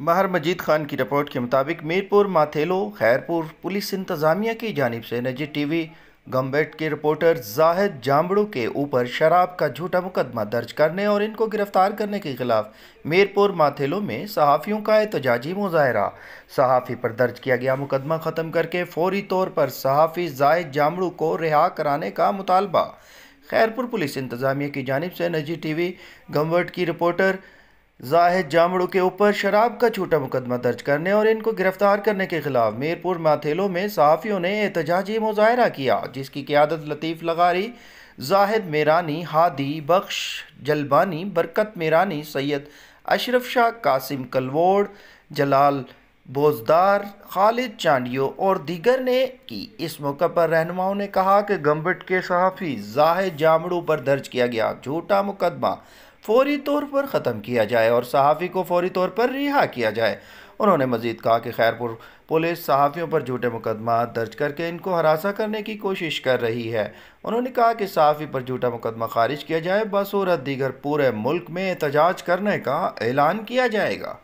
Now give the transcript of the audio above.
महर मजीद खान की रिपोर्ट के मुताबिक मीरपुर माथेलो खैरपुर पुलिस इंतजामिया की जानिब से निजी टीवी गम्बेट के रिपोर्टर जाहिद जामड़ू के ऊपर शराब का झूठा मुकदमा दर्ज करने और इनको गिरफ्तार करने के खिलाफ मीरपुर माथेलो में सहाफ़ियों का एहतजाजी मुजाहरा। सहाफ़ी पर दर्ज किया गया मुकदमा ख़त्म करके फौरी तौर पर सहाफ़ी जाहिद जामड़ू को रिहा कराने का मुतालबा। खैरपुर पुलिस इंतजामिया की जानिब से निजी टीवी गम्बेट की रिपोर्टर जाहिद जामड़ू के ऊपर शराब का झूठा मुकदमा दर्ज करने और इनको गिरफ्तार करने के खिलाफ मीरपुर माथेलो में सहाफ़ियों ने एहतजाजी मुजाहरा किया, जिसकी क़ियादत लतीफ़ लगारी, जाहिद मेरानी, हादी बख्श जलबानी, बरकत मेरानी, सैयद अशरफ शाह, कासिम कलवोड़, जलाल बोजदार, खालिद चांडियो और दीगर ने की। इस मौके पर रहनुमाओं ने कहा कि गम्बट के सहाफ़ी जाहिद जामड़ू पर दर्ज किया गया झूठा मुकदमा फौरी तौर पर ख़त्म किया जाए और सहाफ़ी को फौरी तौर पर रिहा किया जाए। उन्होंने मज़ीद कहा कि खैरपुर पुलिस सहाफ़ियों पर झूठे मुकदमा दर्ज करके इनको हरासा करने की कोशिश कर रही है। उन्होंने कहा कि सहाफ़ी पर झूठा मुकदमा खारिज किया जाए, बसूरत दीगर पूरे मुल्क में एहतजाज करने का ऐलान किया जाएगा।